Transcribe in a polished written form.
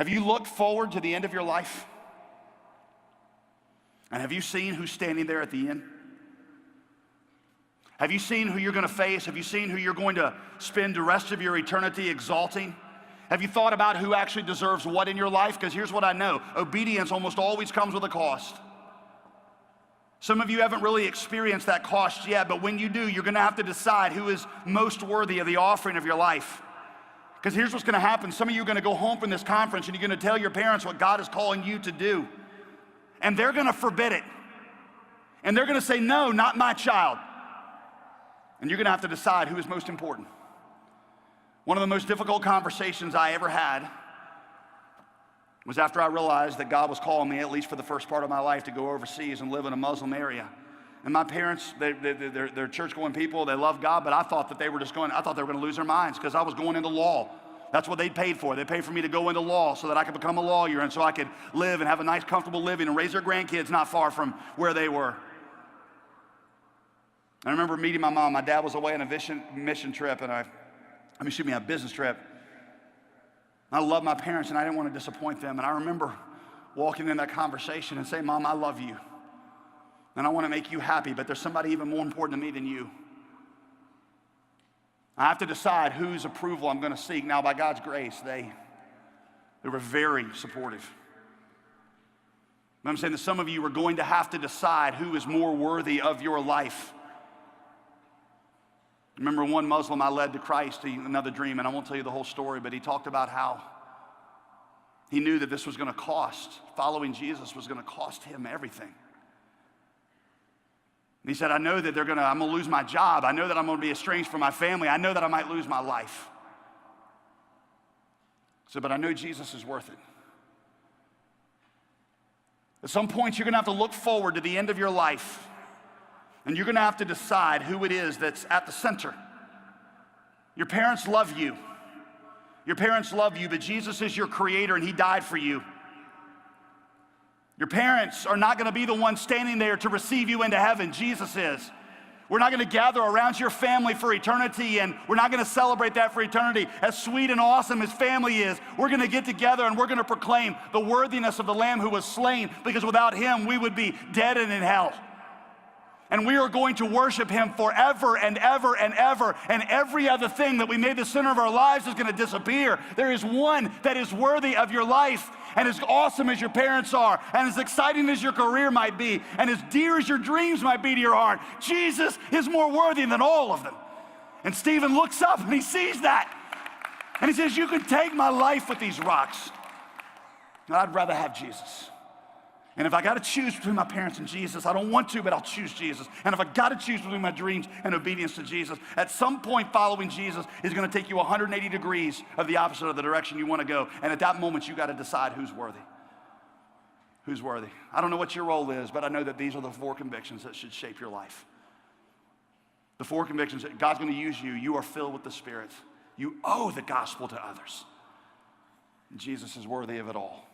Have you looked forward to the end of your life? And have you seen who's standing there at the end? Have you seen who you're going to face? Have you seen who you're going to spend the rest of your eternity exalting? Have you thought about who actually deserves what in your life? Because here's what I know. Obedience almost always comes with a cost. Some of you haven't really experienced that cost yet, but when you do, you're going to have to decide who is most worthy of the offering of your life. Because here's what's going to happen. Some of you are going to go home from this conference and you're going to tell your parents what God is calling you to do. And they're going to forbid it. And they're going to say, no, not my child. And you're going to have to decide who is most important. One of the most difficult conversations I ever had was after I realized that God was calling me, at least for the first part of my life, to go overseas and live in a Muslim area. And my parents, they're church-going people, they love God, but I thought that they were going to lose their minds because I was going into law. That's what they paid for. They paid for me to go into law so that I could become a lawyer and so I could live and have a nice, comfortable living and raise their grandkids not far from where they were. I remember meeting my mom. My dad was away on a mission trip, and a business trip. I loved my parents, and I didn't want to disappoint them. And I remember walking in that conversation and saying, Mom, I love you. And I want to make you happy, but there's somebody even more important to me than you. I have to decide whose approval I'm going to seek. Now, by God's grace, they were very supportive. But I'm saying that some of you are going to have to decide who is more worthy of your life. I remember one Muslim I led to Christ, another dream, and I won't tell you the whole story, but he talked about how he knew that this was going to cost, following Jesus was going to cost him everything. And he said, I know that I'm going to lose my job. I know that I'm going to be estranged from my family. I know that I might lose my life. He said, but I know Jesus is worth it. At some point, you're going to have to look forward to the end of your life. And you're going to have to decide who it is that's at the center. Your parents love you. Your parents love you, but Jesus is your creator and he died for you. Your parents are not going to be the ones standing there to receive you into heaven. Jesus is. We're not going to gather around your family for eternity, and we're not going to celebrate that for eternity. As sweet and awesome as family is, we're going to get together and we're going to proclaim the worthiness of the Lamb who was slain, because without him we would be dead and in hell. And we are going to worship him forever and ever and ever, and every other thing that we made the center of our lives is going to disappear. There is one that is worthy of your life, and as awesome as your parents are, and as exciting as your career might be, and as dear as your dreams might be to your heart, Jesus is more worthy than all of them. And Stephen looks up and he sees that, and he says, you can take my life with these rocks. And I'd rather have Jesus. And if I got to choose between my parents and Jesus, I don't want to, but I'll choose Jesus. And if I got to choose between my dreams and obedience to Jesus, at some point following Jesus is going to take you 180 degrees of the opposite of the direction you want to go. And at that moment, you got to decide who's worthy. Who's worthy? I don't know what your role is, but I know that these are the 4 convictions that should shape your life. The 4 convictions that God's going to use you. You are filled with the Spirit. You owe the gospel to others. And Jesus is worthy of it all.